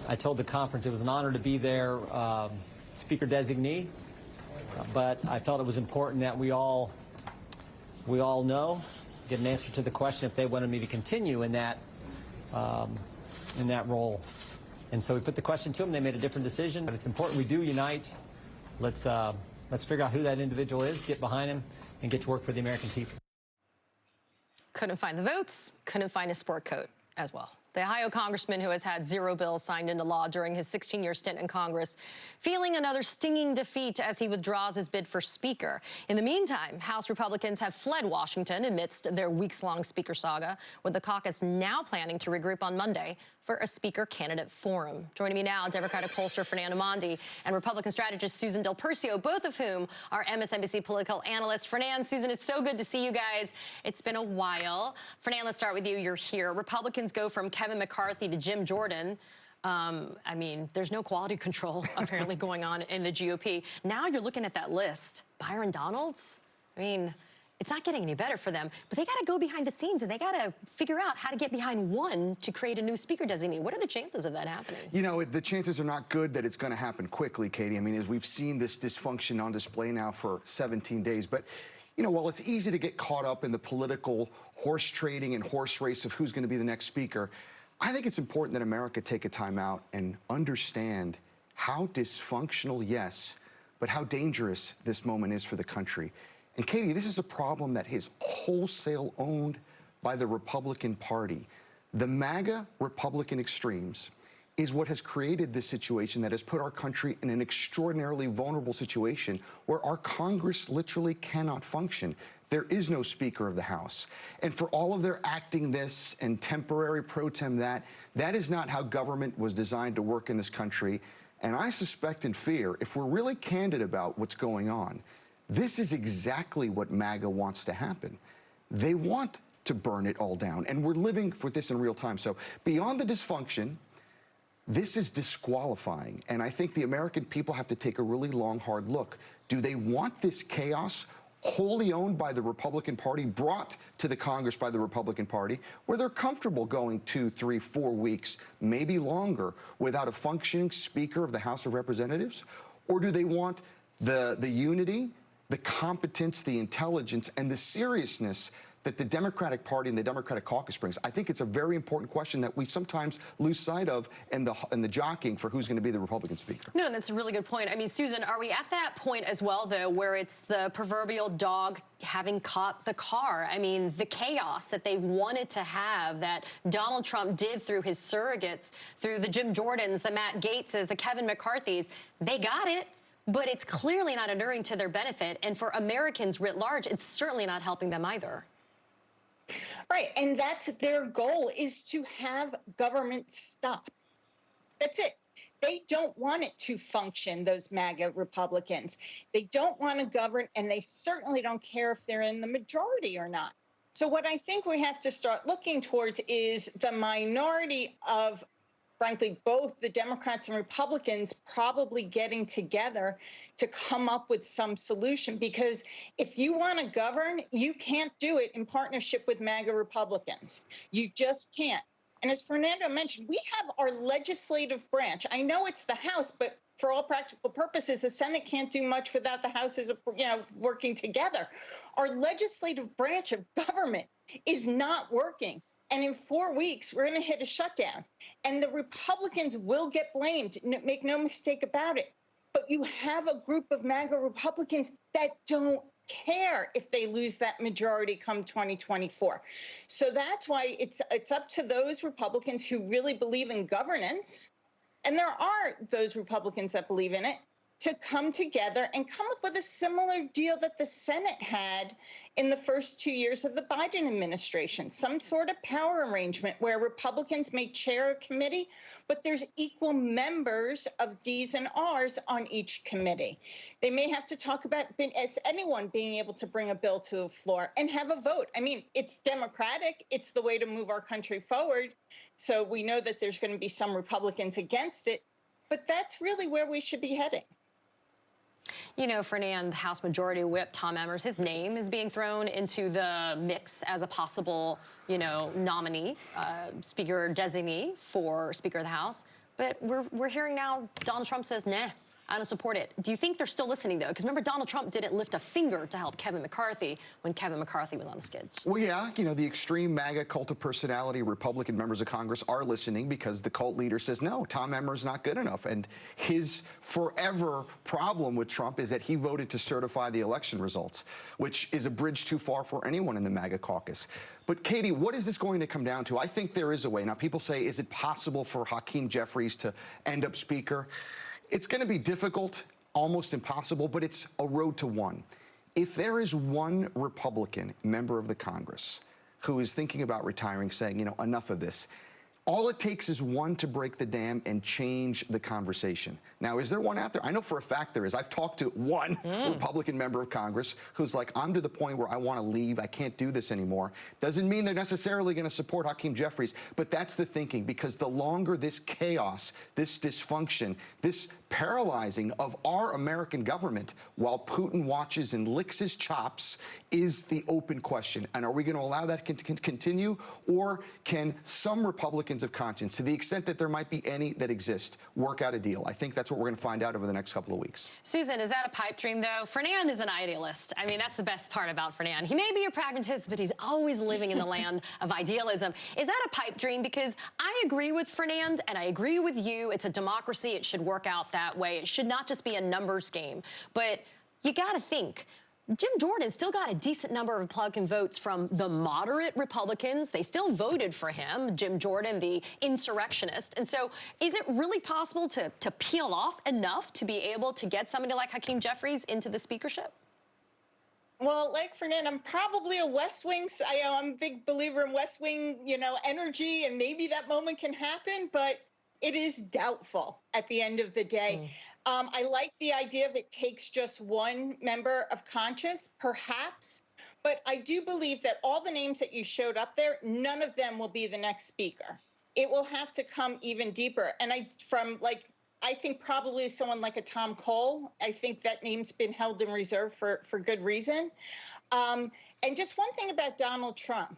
I told the conference it was an honor to be their speaker designee, but I felt it was important that we all know, get an answer to the question if they wanted me to continue in that role. And so we put the question to them. They made a different decision, but it's important we do unite. Let's figure out who that individual is, get behind him, and get to work for the American people. Couldn't find the votes, couldn't find a sport coat as well. The Ohio congressman who has had 0 bills signed into law during his 16-year stint in Congress, feeling another stinging defeat as he withdraws his bid for Speaker. In the meantime, House Republicans have fled Washington amidst their weeks-long Speaker saga, with the caucus now planning to regroup on Monday for a Speaker candidate forum. Joining me now, Democratic pollster Fernand and Republican strategist Susan Del Percio, both of whom are MSNBC political analysts. Fernand, Susan, it's so good to see you guys. It's been a while. Fernand, let's start with you. You're here. Republicans go from Kevin McCarthy to Jim Jordan. I mean, there's no quality control apparently going on in the GOP. Now you're looking at that list. Byron Donalds? I mean, it's not getting any better for them, but they got to go behind the scenes and they got to figure out how to get behind one to create a new speaker designee. What are the chances of that happening? You know, the chances are not good that it's going to happen quickly, Katie. I mean, as we've seen this dysfunction on display now for 17 days, but you know, while it's easy to get caught up in the political horse trading and horse race of who's going to be the next speaker, I think it's important that America take a time out and understand how dysfunctional, yes, but how dangerous this moment is for the country. And Katie, this is a problem that is wholesale owned by the Republican Party. The MAGA Republican extremes is what has created this situation that has put our country in an extraordinarily vulnerable situation where our Congress literally cannot function. There is no Speaker of the House. And for all of their acting this and temporary pro tem that is not how government was designed to work in this country. And I suspect and fear, if we're really candid about what's going on, this is exactly what MAGA wants to happen. They want to burn it all down. And we're living with this in real time. So beyond the dysfunction, this is disqualifying. And I think the American people have to take a really long, hard look. Do they want this chaos wholly owned by the Republican Party, brought to the Congress by the Republican Party, where they're comfortable going 2, 3, 4 weeks, maybe longer, without a functioning Speaker of the House of Representatives? Or do they want the unity, the competence, the intelligence, and the seriousness that the Democratic Party and the Democratic caucus brings? I think it's a very important question that we sometimes lose sight of in the jockeying for who's going to be the Republican speaker. No, that's a really good point. I mean, Susan, are we at that point as well, though, where it's the proverbial dog having caught the car? I mean, the chaos that they've wanted to have, that Donald Trump did through his surrogates, through the Jim Jordans, the Matt Gaetzes, the Kevin McCarthys, they got it. But it's clearly not inuring to their benefit. And for Americans writ large, it's certainly not helping them either. Right. And that's their goal, is to have government stop. That's it. They don't want it to function, those MAGA Republicans. They don't want to govern, and they certainly don't care if they're in the majority or not. So what I think we have to start looking towards is the minority of, frankly, both the Democrats and Republicans probably getting together to come up with some solution. Because if you want to govern, you can't do it in partnership with MAGA Republicans. You just can't. And as Fernando mentioned, we have our legislative branch. I know it's the House, but for all practical purposes, the Senate can't do much without the Houses, working together. Our legislative branch of government is not working. And in 4 weeks, we're going to hit a shutdown. And the Republicans will get blamed. Make no mistake about it. But you have a group of MAGA Republicans that don't care if they lose that majority come 2024. So that's why it's up to those Republicans who really believe in governance, and there are those Republicans that believe in it, to come together and come up with a similar deal that the Senate had in the first 2 years of the Biden administration, some sort of power arrangement where Republicans may chair a committee, but there's equal members of Ds and Rs on each committee. They may have to talk about as anyone being able to bring a bill to the floor and have a vote. I mean, it's democratic. It's the way to move our country forward. So we know that there's going to be some Republicans against it, but that's really where we should be heading. You know, Fernand, House Majority Whip Tom Emmers, his name is being thrown into the mix as a possible, nominee, speaker designee for Speaker of the House. But we're hearing now Donald Trump says, nah, I don't support it. Do you think they're still listening, though? Because remember, Donald Trump didn't lift a finger to help Kevin McCarthy when Kevin McCarthy was on the skids. Well, yeah, the extreme MAGA cult of personality Republican members of Congress are listening because the cult leader says, no, Tom Emmer's not good enough. And his forever problem with Trump is that he voted to certify the election results, which is a bridge too far for anyone in the MAGA caucus. But, Katie, what is this going to come down to? I think there is a way. Now, people say, is it possible for Hakeem Jeffries to end up Speaker? It's going to be difficult, almost impossible, but it's a road to one. If there is one Republican member of the Congress who is thinking about retiring, saying, enough of this, all it takes is one to break the dam and change the conversation. Now, is there one out there? I know for a fact there is. I've talked to one Republican member of Congress who's like, I'm to the point where I want to leave. I can't do this anymore. Doesn't mean they're necessarily going to support Hakeem Jeffries, but that's the thinking, because the longer this chaos, this dysfunction, this paralyzing of our American government while Putin watches and licks his chops is the open question. And are we going to allow that to continue, or can some Republicans of conscience, to the extent that there might be any that exist, work out a deal? I think that's what we're going to find out over the next couple of weeks. Susan, is that a pipe dream, though? Fernand is an idealist. I mean, that's the best part about Fernand. He may be a pragmatist, but he's always living in the land of idealism. Is that a pipe dream? Because I agree with Fernand, and I agree with you. It's a democracy. It should work out that way. It should not just be a numbers game. But you got to think, Jim Jordan still got a decent number of Republican votes from the moderate Republicans. They still voted for him, Jim Jordan, the insurrectionist. And so is it really possible to peel off enough to be able to get somebody like Hakeem Jeffries into the speakership? Well, like Fernand, I'm probably a West Wing. I'm a big believer in West Wing, energy, and maybe that moment can happen, but it is doubtful at the end of the day. I like the idea of it takes just one member of conscience, perhaps, but I do believe that all the names that you showed up there, none of them will be the next speaker. It will have to come even deeper. And I think probably someone like a Tom Cole, I think that name's been held in reserve for good reason. And just one thing about Donald Trump.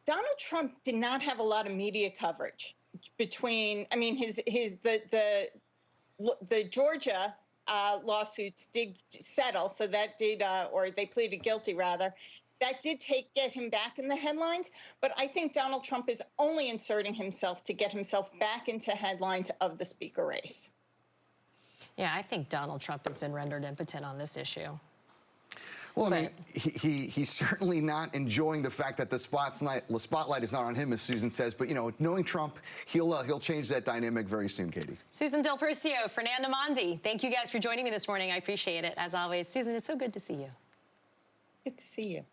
Donald Trump did not have a lot of media coverage between, the Georgia lawsuits did settle, so that did, or they pleaded guilty rather. That did get him back in the headlines, but I think Donald Trump is only inserting himself to get himself back into headlines of the speaker race. Yeah, I think Donald Trump has been rendered impotent on this issue. Well, I mean, he's certainly not enjoying the fact that the spotlight is not on him, as Susan says. But, knowing Trump, he'll change that dynamic very soon, Katie. Susan Del Percio, Fernand Amandi, thank you guys for joining me this morning. I appreciate it, as always. Susan, it's so good to see you. Good to see you.